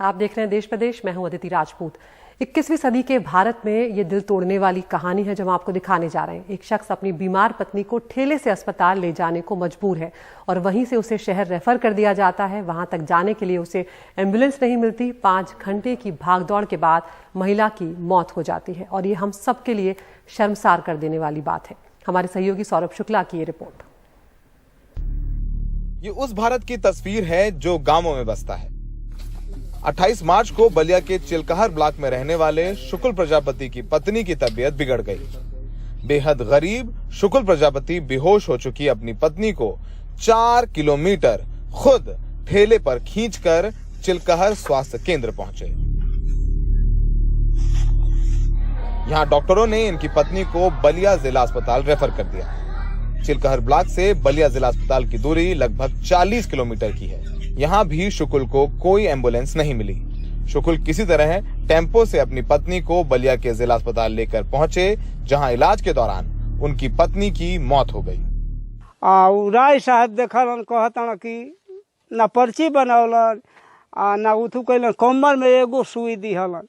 आप देख रहे हैं देश प्रदेश, मैं हूं अदिति राजपूत। 21वीं सदी के भारत में ये दिल तोड़ने वाली कहानी है जो हम आपको दिखाने जा रहे हैं। एक शख्स अपनी बीमार पत्नी को ठेले से अस्पताल ले जाने को मजबूर है और वहीं से उसे शहर रेफर कर दिया जाता है। वहां तक जाने के लिए उसे एम्बुलेंस नहीं मिलती। 5 घंटे की भागदौड़ के बाद महिला की मौत हो जाती है और ये हम सब के लिए शर्मसार कर देने वाली बात है। हमारे सहयोगी सौरभ शुक्ला की ये रिपोर्ट। ये उस भारत की तस्वीर है जो गांवों में बसता है। 28 मार्च को बलिया के चिलकहर ब्लॉक में रहने वाले शुक्ल प्रजापति की पत्नी की तबीयत बिगड़ गई। बेहद गरीब शुक्ल प्रजापति बेहोश हो चुकी अपनी पत्नी को 4 किलोमीटर खुद ठेले पर खींचकर चिलकहर स्वास्थ्य केंद्र पहुंचे। यहां डॉक्टरों ने इनकी पत्नी को बलिया जिला अस्पताल रेफर कर दिया। चिलकहर ब्लॉक से बलिया जिला अस्पताल की दूरी लगभग 40 किलोमीटर की है। यहाँ भी शुक्ल को कोई एम्बुलेंस नहीं मिली। शुक्ल किसी तरह टेम्पो से अपनी पत्नी को बलिया के जिला अस्पताल लेकर पहुंचे, जहां इलाज के दौरान उनकी पत्नी की मौत हो गई। राय साहब देखलन, कहता कि न पर्ची बनौलन न उथू कैलन, कमर में एगो सुई दिहलन।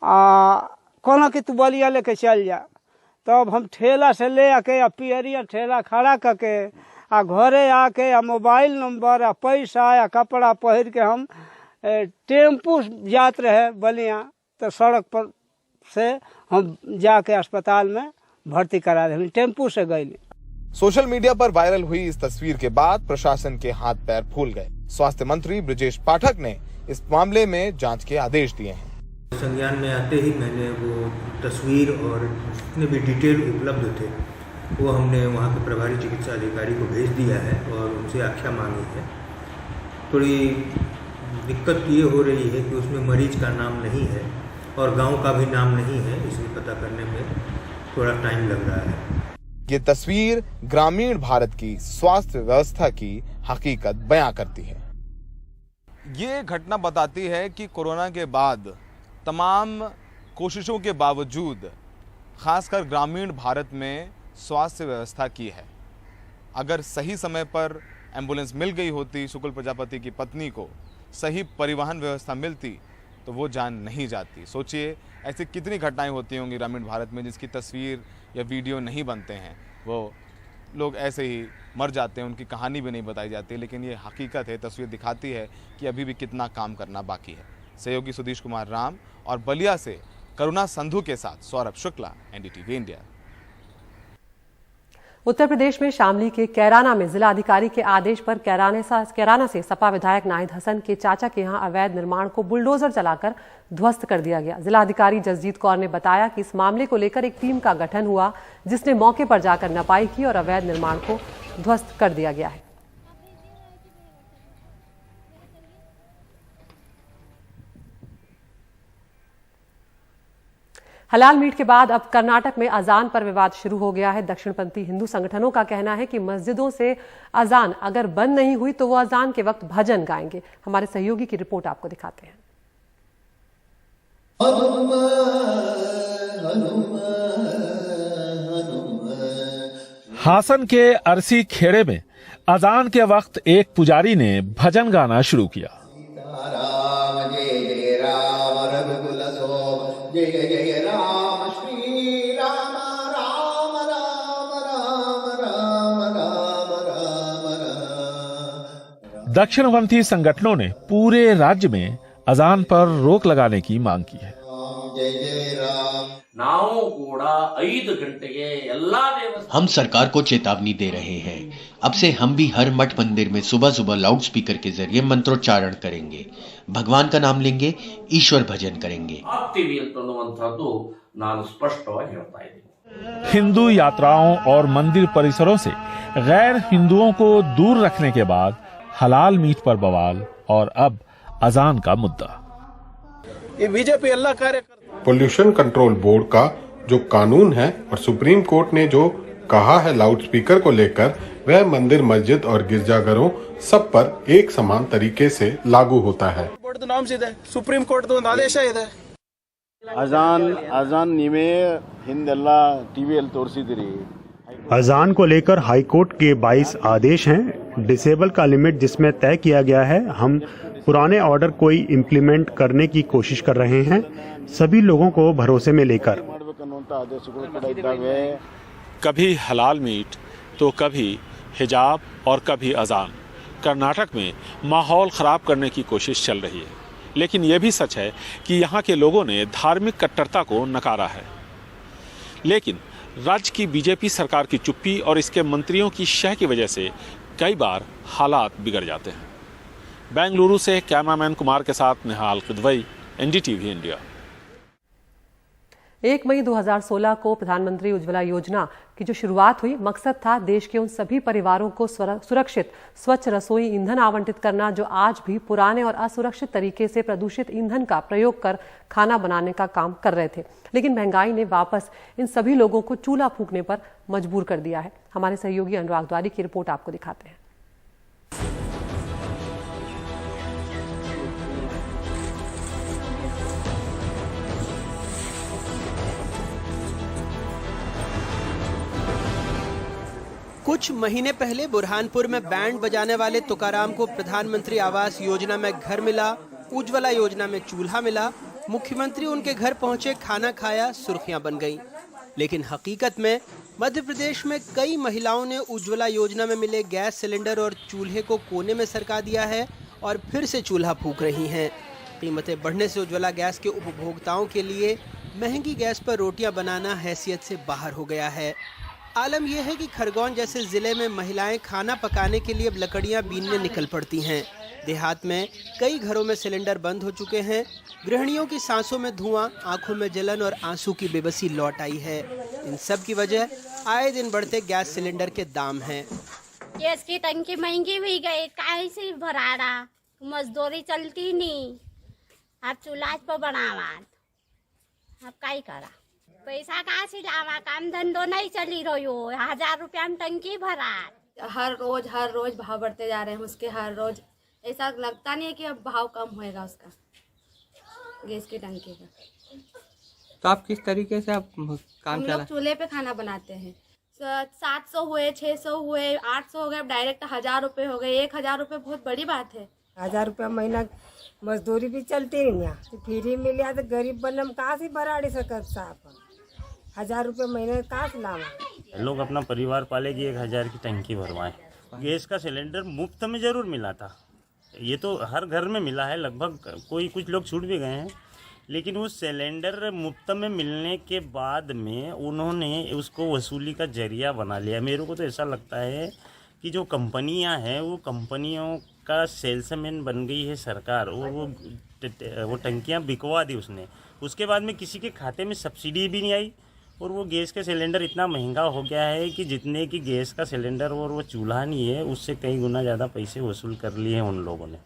कहना कि तू बलिया लेके चल जा। तब हम ठेला से ले आके पियरिया ठेला खड़ा करके घरे आके मोबाइल नंबर पैसा कपड़ा पहिर के हम टेम्पू जात रहे बलिया, तो सड़क पर से हम जाके अस्पताल में भर्ती करा रहे, टेम्पू से गए। सोशल मीडिया पर वायरल हुई इस तस्वीर के बाद प्रशासन के हाथ पैर फूल गए। स्वास्थ्य मंत्री ब्रजेश पाठक ने इस मामले में जांच के आदेश दिए हैं। संज्ञान में आते ही मैंने वो तस्वीर और जितने भी डिटेल उपलब्ध थे वो हमने वहाँ के प्रभारी चिकित्सा अधिकारी को भेज दिया है और उनसे आख्या मांगी है। थोड़ी दिक्कत ये हो रही है कि उसमें मरीज का नाम नहीं है और गांव का भी नाम नहीं है, इसलिए पता करने में थोड़ा टाइम लग रहा है। ये तस्वीर ग्रामीण भारत की स्वास्थ्य व्यवस्था की हकीकत बयां करती है। ये घटना बताती है कि कोरोना के बाद तमाम कोशिशों के बावजूद खासकर ग्रामीण भारत में स्वास्थ्य व्यवस्था की है। अगर सही समय पर एम्बुलेंस मिल गई होती, शुक्ल प्रजापति की पत्नी को सही परिवहन व्यवस्था मिलती तो वो जान नहीं जाती। सोचिए ऐसी कितनी घटनाएं होती होंगी ग्रामीण भारत में जिसकी तस्वीर या वीडियो नहीं बनते हैं, वो लोग ऐसे ही मर जाते हैं, उनकी कहानी भी नहीं बताई जाती। लेकिन ये हकीकत है, तस्वीर दिखाती है कि अभी भी कितना काम करना बाकी है। सहयोगी सुधीश कुमार राम और बलिया से करुणा संधू के साथ सौरभ शुक्ला, एनडीटीवी इंडिया। उत्तर प्रदेश में शामली के कैराना में जिला अधिकारी के आदेश पर कैराना से सपा विधायक नाहिद हसन के चाचा के यहां अवैध निर्माण को बुलडोजर चलाकर ध्वस्त कर दिया गया। जिला अधिकारी जसजीत कौर ने बताया कि इस मामले को लेकर एक टीम का गठन हुआ जिसने मौके पर जाकर नपाई की और अवैध निर्माण को ध्वस्त कर दिया गया है। हलाल मीट के बाद अब कर्नाटक में अजान पर विवाद शुरू हो गया है। दक्षिणपंथी हिंदू संगठनों का कहना है कि मस्जिदों से अजान अगर बंद नहीं हुई तो वो अजान के वक्त भजन गाएंगे। हमारे सहयोगी की रिपोर्ट आपको दिखाते हैं। हासन के अरसी खेड़े में अजान के वक्त एक पुजारी ने भजन गाना शुरू किया। दक्षिणपंथी संगठनों ने पूरे राज्य में अजान पर रोक लगाने की मांग की है। हम सरकार को चेतावनी दे रहे हैं। अब से हम भी हर मठ मंदिर में सुबह सुबह लाउड स्पीकर के जरिए मंत्रोच्चारण करेंगे, भगवान का नाम लेंगे, ईश्वर भजन करेंगे। हिंदू यात्राओं और मंदिर परिसरों से गैर हिंदुओं को दूर रखने के बाद हलाल मीट पर बवाल और अब अजान का मुद्दा। ये बीजेपी अल्लाह कार्य पोल्यूशन कंट्रोल बोर्ड का जो कानून है और सुप्रीम कोर्ट ने जो कहा है लाउड स्पीकर को लेकर, वह मंदिर, मस्जिद और गिरजाघरों सब पर एक समान तरीके से लागू होता है। सुप्रीम कोर्ट तो आदेश है अजान नीमे हिंदल्ला टीवीएल तोरसिदिरी। अजान को लेकर हाईकोर्ट के 22 आदेश हैं। डिसेबल का लिमिट जिसमें तय किया गया है, हम पुराने ऑर्डर कोई इम्प्लीमेंट करने की कोशिश कर रहे हैं, सभी लोगों को भरोसे में लेकर। कभी हलाल मीट तो कभी हिजाब और कभी अजान। कर्नाटक में माहौल खराब करने की कोशिश चल रही है, लेकिन यह भी सच है कि यहाँ के लोगों ने धार्मिक कट्टरता को नकारा है। लेकिन राज्य की बीजेपी सरकार की चुप्पी और इसके मंत्रियों की शह की वजह से कई बार हालात बिगड़ जाते हैं। बेंगलुरु से कैमरामैन कुमार के साथ निहाल किदवई, एनडीटीवी इंडिया। 1 मई 2016 को प्रधानमंत्री उज्ज्वला योजना की जो शुरुआत हुई, मकसद था देश के उन सभी परिवारों को सुरक्षित स्वच्छ रसोई ईंधन आवंटित करना जो आज भी पुराने और असुरक्षित तरीके से प्रदूषित ईंधन का प्रयोग कर खाना बनाने का काम कर रहे थे। लेकिन महंगाई ने वापस इन सभी लोगों को चूल्हा फूंकने पर मजबूर कर दिया है। हमारे सहयोगी अनुराग द्वारी की रिपोर्ट आपको दिखाते हैं। कुछ महीने पहले बुरहानपुर में बैंड बजाने वाले तुकाराम को प्रधानमंत्री आवास योजना में घर मिला, उज्ज्वला योजना में चूल्हा मिला। मुख्यमंत्री उनके घर पहुंचे, खाना खाया, सुर्खियां बन गईं। लेकिन हकीकत में मध्य प्रदेश में कई महिलाओं ने उज्ज्वला योजना में मिले गैस सिलेंडर और चूल्हे को कोने में सरका दिया है और फिर से चूल्हा फूंक रही हैं। कीमतें बढ़ने से उज्ज्वला गैस के उपभोक्ताओं के लिए महंगी गैस पर रोटियां बनाना हैसियत से बाहर हो गया है। आलम यह है कि खरगोन जैसे जिले में महिलाएं खाना पकाने के लिए अब लकड़ियां बीनने निकल पड़ती हैं। देहात में कई घरों में सिलेंडर बंद हो चुके हैं। गृहिणियों की सांसों में धुआं, आंखों में जलन और आंसू की बेबसी लौट आई है। इन सब की वजह आए दिन बढ़ते गैस सिलेंडर के दाम हैं। गैस की टंकी महंगी हुई गई, कहीं से भरा रहा, मजदूरी चलती नहीं, अब चूल्हा पर बनावा, अब काई करा, पैसा कहाँ से लावा, काम धंधो नहीं चली रही, 1000 रुपया में टंकी भरा। हर रोज भाव बढ़ते जा रहे हैं उसके, हर रोज ऐसा लगता नहीं है कि अब भाव कम होएगा उसका, गैस की टंकी का। तो आप किस तरीके से आप काम हम लोग चूल्हे पे खाना बनाते हैं। 700 हुए, 600 हुए, 800 हो गए, डायरेक्ट 1000 रुपये हो गए। 1000 रुपये बहुत बड़ी बात है। 1000 रुपया महीना मजदूरी भी चलती नहीं, तो फ्री मिल तो गरीब बनम कहाँ से बराड़ी सकत साहब, 1000 रुपये महीने कहाँ से लावा। लोग अपना परिवार पाले कि 1000 की टंकी भरवाएं। गैस का सिलेंडर मुफ्त में जरूर मिला था, ये तो हर घर में मिला है लगभग, कोई कुछ लोग छूट भी गए हैं, लेकिन वो सिलेंडर मुफ्त में मिलने के बाद में उन्होंने उसको वसूली का जरिया बना लिया। मेरे को तो ऐसा लगता है कि जो कंपनियां हैं वो कंपनियों का सेल्समैन बन गई है सरकार, और वो टंकियां बिकवा दी उसने। उसके बाद में किसी के खाते में सब्सिडी भी नहीं आई, और वो गैस का सिलेंडर इतना महंगा हो गया है कि जितने की गैस का सिलेंडर और वो चूल्हा नहीं है, उससे कई गुना ज़्यादा पैसे वसूल कर लिए हैं उन लोगों ने।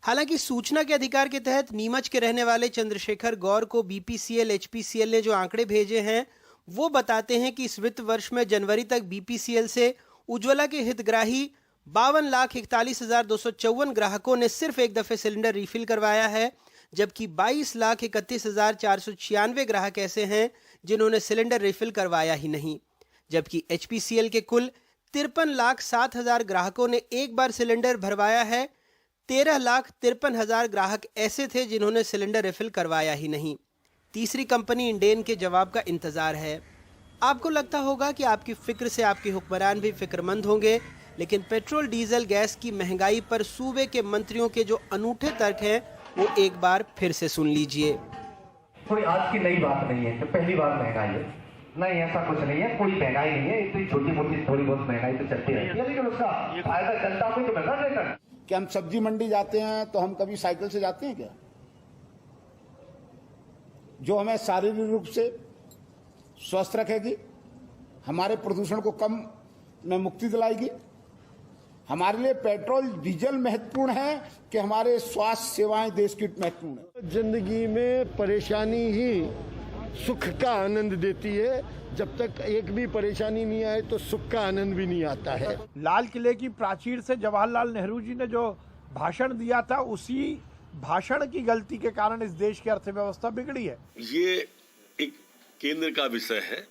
हालांकि सूचना के अधिकार के तहत नीमच के रहने वाले चंद्रशेखर गौर को बीपीसीएल, एचपीसीएल ने जो आंकड़े भेजे हैं वो बताते हैं कि इस वित्त वर्ष में जनवरी तक बीपीसीएल से उज्ज्वला के हितग्राही 52,41,254 ग्राहकों ने सिर्फ एक दफे सिलेंडर रिफिल करवाया है, जबकि 22,31,496 ग्राहक ऐसे हैं जिन्होंने सिलेंडर रिफिल करवाया ही नहीं। जबकि एचपीसीएल के कुल 53,07,000 ग्राहकों ने एक बार सिलेंडर भरवाया है। 13,53,000 ग्राहक ऐसे थे जिन्होंने सिलेंडर रिफिल करवाया ही नहीं। तीसरी कंपनी इंडेन के जवाब का इंतजार है। आपको लगता होगा कि आपकी फिक्र से आपके हुक्मरान भी फिक्रमंद होंगे, लेकिन पेट्रोल डीजल गैस की महंगाई पर सूबे के मंत्रियों के जो अनूठे तर्क हैं वो एक बार फिर से सुन लीजिए। कोई आज की नई बात नहीं है कि पहली बार महंगाई है, नहीं ऐसा कुछ नहीं है, कोई महंगाई नहीं है, इतनी छोटी मोटी थोड़ी बहुत महंगाई तो चलती रहती है, लेकिन उसका फायदा जनता को तो मिलना चाहिए। कि हम सब्जी मंडी जाते हैं तो हम कभी साइकिल से जाते हैं क्या? जो हमें शारीरिक रूप से स्वस्थ रखेगी, हमारे प्रदूषण को कम में मुक्ति दिलाएगी। हमारे लिए पेट्रोल डीजल महत्वपूर्ण है कि हमारे स्वास्थ्य सेवाएं देश की महत्वपूर्ण है। जिंदगी में परेशानी ही सुख का आनंद देती है, जब तक एक भी परेशानी नहीं आए तो सुख का आनंद भी नहीं आता है। लाल किले की प्राचीर से जवाहरलाल नेहरू जी ने जो भाषण दिया था, उसी भाषण की गलती के कारण इस देश की अर्थव्यवस्था बिगड़ी है। ये एक केंद्र का विषय है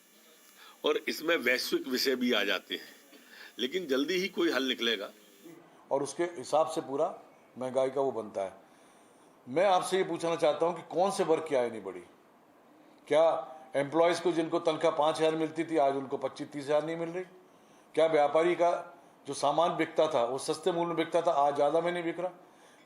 और इसमें वैश्विक विषय भी आ जाते हैं, लेकिन जल्दी ही कोई हल निकलेगा और उसके हिसाब से पूरा महंगाई का वो बनता है। मैं आपसे ये पूछना चाहता हूं कि कौन से वर्ग की आय नहीं बढ़ी? क्या एम्प्लॉयज़ को जिनको तनख्वाह 5,000 मिलती थी आज उनको 25-30 हज़ार नहीं मिल रही? क्या व्यापारी का जो सामान बिकता था वो सस्ते मूल्य में बिकता था आज ज़्यादा में नहीं बिक रहा?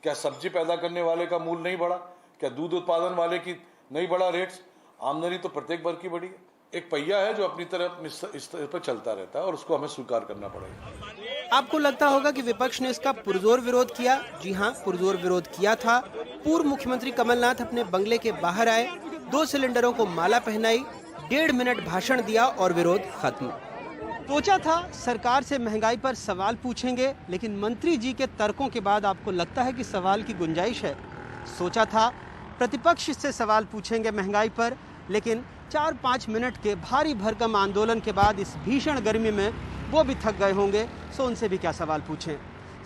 क्या सब्जी पैदा करने वाले का मूल्य नहीं बढ़ा? क्या दूध उत्पादन वाले की नहीं बढ़ा रेट्स? आमदनी तो प्रत्येक वर्ग की बढ़ी है। एक पहिया है जो अपनी तरफ इस पर चलता रहता है और उसको हमें स्वीकार करना पड़ेगा। आपको लगता होगा कि विपक्ष ने इसका पुरजोर विरोध किया। जी हाँ, पुरजोर विरोध किया था। पूर्व मुख्यमंत्री कमलनाथ अपने बंगले के बाहर आए, 2 सिलेंडरों को माला पहनाई, 1.5 मिनट भाषण दिया और विरोध खत्म। सोचा था सरकार से महंगाई पर सवाल पूछेंगे, लेकिन मंत्री जी के तर्कों के बाद आपको लगता है कि सवाल की गुंजाइश है। सोचा था प्रतिपक्ष से सवाल पूछेंगे महंगाई पर, लेकिन 4-5 मिनट के भारी भरकम आंदोलन के बाद इस भीषण गर्मी में वो भी थक गए होंगे, सो उनसे भी क्या सवाल पूछें।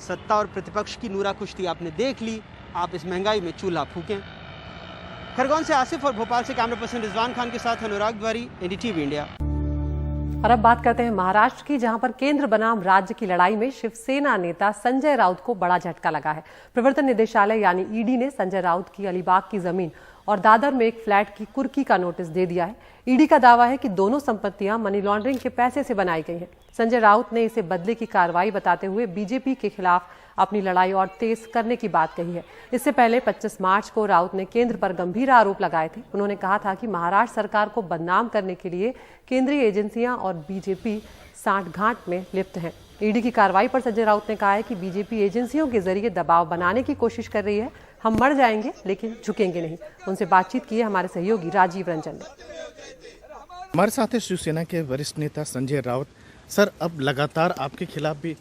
सत्ता और प्रतिपक्ष की नूरा कुश्ती आपने देख ली, आप इस महंगाई में चूल्हा फूकें। खरगोन से आसिफ और भोपाल से कैमरा पर्सन रिजवान खान के साथ अनुराग द्वारी, एनडीटीवी इंडिया। और अब बात करते हैं महाराष्ट्र की, जहां पर केंद्र बनाम राज्य की लड़ाई में शिवसेना नेता संजय राउत को बड़ा झटका लगा है। प्रवर्तन निदेशालय यानी ईडी ने संजय राउत की अलीबाग की जमीन और दादर में एक फ्लैट की कुर्की का नोटिस दे दिया है। ईडी का दावा है कि दोनों संपत्तियां मनी लॉन्ड्रिंग के पैसे से बनाई गई हैं। संजय राउत ने इसे बदले की कार्रवाई बताते हुए बीजेपी के खिलाफ अपनी लड़ाई और तेज करने की बात कही है। इससे पहले 25 मार्च को राउत ने केंद्र पर गंभीर आरोप लगाए थे। उन्होंने कहा था कि महाराष्ट्र सरकार को बदनाम करने के लिए केंद्रीय एजेंसियां और बीजेपी सांठगांठ में लिप्त हैं। ईडी की कार्रवाई पर संजय राउत ने कहा है कि बीजेपी एजेंसियों के जरिए दबाव बनाने की कोशिश कर रही है। हम मर जाएंगे लेकिन झुकेंगे नहीं। उनसे बातचीत की है हमारे सहयोगी राजीव रंजन ने। हमारे साथ है शिवसेना के वरिष्ठ नेता संजय राउत। सर, अब लगातार आपके खिलाफ भी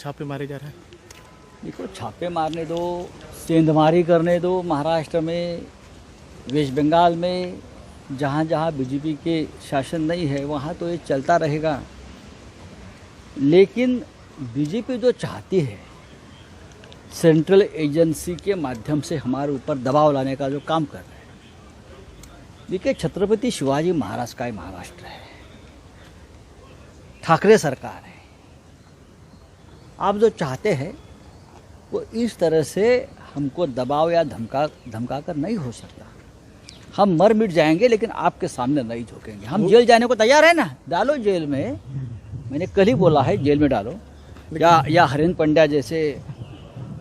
छापे मारे जा रहे हैं। देखो, छापे मारने दो, सेंधमारी करने दो। महाराष्ट्र में, वेस्ट बंगाल में, जहाँ जहाँ बीजेपी के शासन नहीं है वहाँ तो ये चलता रहेगा। लेकिन बीजेपी जो चाहती है सेंट्रल एजेंसी के माध्यम से हमारे ऊपर दबाव लाने का जो काम कर रहे हैं। देखिए, छत्रपति शिवाजी महाराज का ही महाराष्ट्र है, ठाकरे सरकार है। आप जो चाहते हैं वो इस तरह से हमको दबाव या धमका कर नहीं हो सकता। हम मर मिट जाएंगे लेकिन आपके सामने नहीं झुकेंगे। हम जेल जाने को तैयार है ना, डालो जेल में। मैंने कल ही बोला है जेल में डालो। या हरेंद्र पंड्या जैसे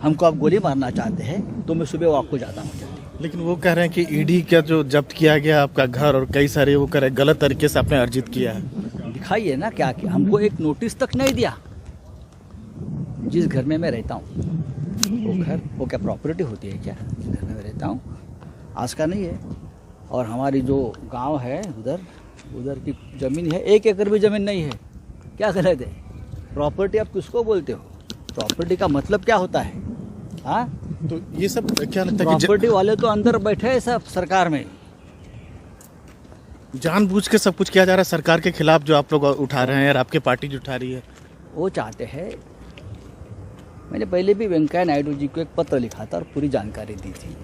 हमको आप गोली मारना चाहते हैं तो मैं सुबह वॉक को जाता हूँ जल्दी। लेकिन वो कह रहे हैं कि ईडी का जो जब्त किया गया आपका घर और कई सारे वो कह रहे गलत तरीके से आपने अर्जित किया है। दिखाइए ना क्या किया। हमको एक नोटिस तक नहीं दिया। जिस घर में मैं रहता हूँ वो क्या प्रॉपर्टी होती है क्या? घर में रहता हूँ आज का नहीं है। और हमारी जो गांव है उधर की ज़मीन है, 1 एकड़ भी ज़मीन नहीं है। क्या गलत है? प्रॉपर्टी आप किसको बोलते हो? प्रॉपर्टी का मतलब क्या होता है? हाँ, तो ये सब क्या लगता है? प्रॉपर्टी वाले तो अंदर बैठे हैं सब सरकार में। जानबूझ के सब कुछ किया जा रहा है सरकार के खिलाफ, जो आप लोग उठा रहे हैं और आपकी पार्टी जो उठा रही है। वो चाहते हैं। मैंने पहले भी वेंकैया नायडू जी को एक पत्र लिखा था और पूरी जानकारी दी थी।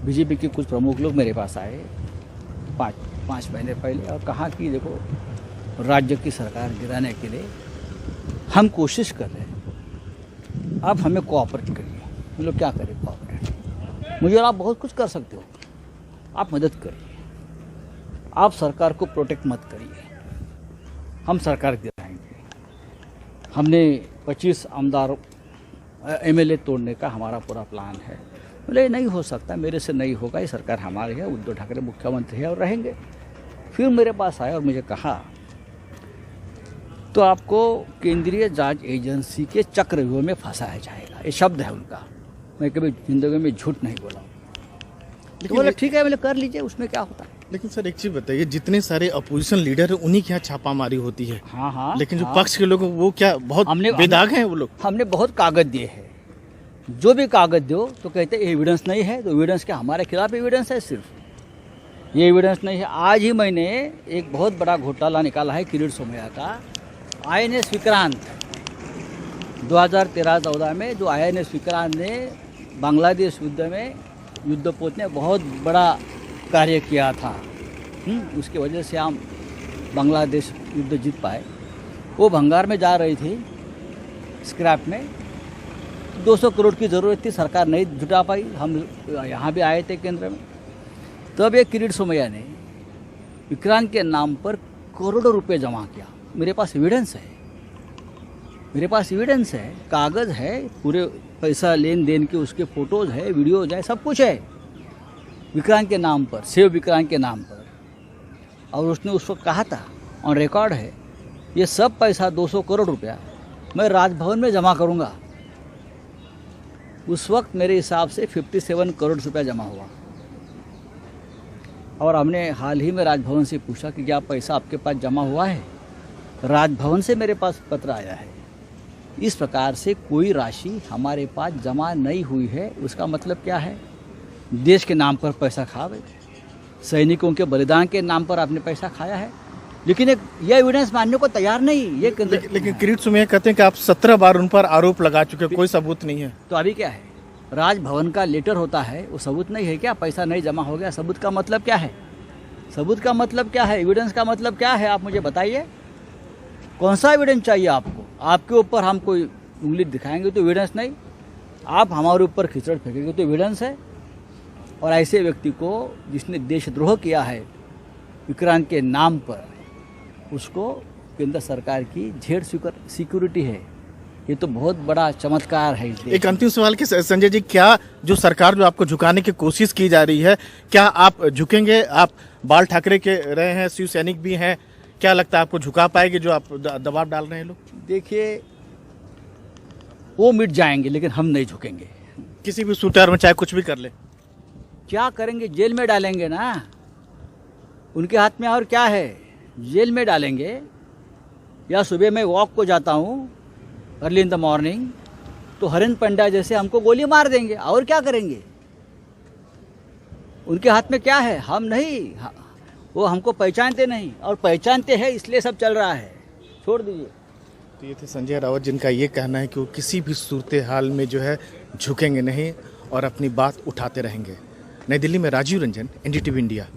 बीजेपी के कुछ प्रमुख लोग मेरे पास आए 5 महीने पहले और कहा कि देखो, राज्य की सरकार गिराने के लिए हम कोशिश कर रहे हैं, आप हमें कोऑपरेट करिए। हम लोग क्या करें कोऑपरेट? मुझे और आप बहुत कुछ कर सकते हो, आप मदद करिए। आप सरकार को प्रोटेक्ट मत करिए, हम सरकार गिराएंगे। हमने 25 आमदार एमएलए तोड़ने का हमारा पूरा प्लान है। बोले नहीं हो सकता, मेरे से नहीं होगा, ये सरकार हमारी है, उद्धव ठाकरे मुख्यमंत्री है और रहेंगे। फिर मेरे पास आए और मुझे कहा तो आपको केंद्रीय जांच एजेंसी के चक्रव्यूह में फंसाया जाएगा। ये शब्द है उनका। मैं कभी जिंदगी में झूठ नहीं बोला। तो बोले ठीक है, मैंने कर लीजिए, उसमें क्या होता है। लेकिन सर एक चीज बताइए, जितने सारे अपोजिशन लीडर है उन्हीं के यहाँ छापामारी होती है। हाँ, लेकिन जो पक्ष के लोग वो क्या बहुत बेदाग हैं वो लोग। हमने बहुत कागज दिए हैं, जो भी कागज दो तो कहते एविडेंस नहीं है। तो एविडेंस क्या? हमारे खिलाफ एविडेंस है, सिर्फ ये एविडेंस नहीं है। आज ही मैंने एक बहुत बड़ा घोटाला निकाला है किरीट सोमैया का। INS विक्रांत 2013-14 में जो INS विक्रांत ने बांग्लादेश युद्ध में युद्धपोत ने बहुत बड़ा कार्य किया था। उसकी वजह से हम बांग्लादेश युद्ध जीत पाए। वो भंगार में जा रही थी, स्क्रैप में। 200 करोड़ की ज़रूरत थी, सरकार नहीं जुटा पाई। हम यहाँ भी आए थे केंद्र में, तब एक किरीट सोमैया ने विक्रांत के नाम पर करोड़ों रुपए जमा किया। मेरे पास एविडेंस है, मेरे पास एविडेंस है, कागज़ है, पूरे पैसा लेन देन के उसके फोटोज़ है, वीडियोज़ है, सब कुछ है विक्रांत के नाम पर, सेव विक्रांत के नाम पर। और उसने उस वक्त कहा था, ऑन रिकॉर्ड है, ये सब पैसा 200 करोड़ रुपया मैं राजभवन में जमा करूंगा। उस वक्त मेरे हिसाब से 57 करोड़ रुपया जमा हुआ। और हमने हाल ही में राजभवन से पूछा कि क्या पैसा आपके पास जमा हुआ है? राजभवन से मेरे पास पत्र आया है। इस प्रकार से कोई राशि हमारे पास जमा नहीं हुई है। उसका मतलब क्या है? देश के नाम पर पैसा खा गए, सैनिकों के बलिदान के नाम पर आपने पैसा खाया है, लेकिन यह एविडेंस मानने को तैयार नहीं। ये लेकिन किरीट सोमैया कहते हैं कि आप 17 बार उन पर आरोप लगा चुके, कोई सबूत नहीं है। तो अभी क्या है? राजभवन का लेटर होता है, वो सबूत नहीं है क्या? पैसा नहीं जमा हो गया, सबूत का मतलब क्या है? सबूत का मतलब क्या है? एविडेंस का मतलब क्या है? आप मुझे बताइए, कौन सा एविडेंस चाहिए आपको? आपके ऊपर हम कोई उंगली दिखाएंगे तो एविडेंस नहीं, आप हमारे ऊपर खिचड़ फेंकेंगे तो एविडेंस है। और ऐसे व्यक्ति को जिसने देशद्रोह किया है विक्रांत के नाम पर, उसको केंद्र सरकार की जेड सिक्योरिटी है। ये तो बहुत बड़ा चमत्कार है। एक अंतिम सवाल कि संजय जी, क्या जो सरकार जो आपको झुकाने की कोशिश की जा रही है, क्या आप झुकेंगे? आप बाल ठाकरे के रहे हैं, शिव सैनिक भी हैं, क्या लगता है आपको झुका पाएंगे जो आप दबाव डाल रहे हैं लोग? देखिए, वो मिट जाएंगे लेकिन हम नहीं झुकेंगे। किसी भी सूटर में चाहे कुछ भी कर ले, क्या करेंगे? जेल में डालेंगे ना, उनके हाथ में और क्या है? जेल में डालेंगे। या सुबह मैं वॉक को जाता हूँ अर्ली इन द मॉर्निंग, तो हरिन पंड्या जैसे हमको गोली मार देंगे, और क्या करेंगे? उनके हाथ में क्या है? हम नहीं, वो हमको पहचानते नहीं, और पहचानते हैं इसलिए सब चल रहा है। छोड़ दीजिए। तो ये थे संजय राउत, जिनका ये कहना है कि वो किसी भी सूरत हाल में जो है झुकेंगे नहीं और अपनी बात उठाते रहेंगे। नई दिल्ली में राजीव रंजन, NDTV इंडिया।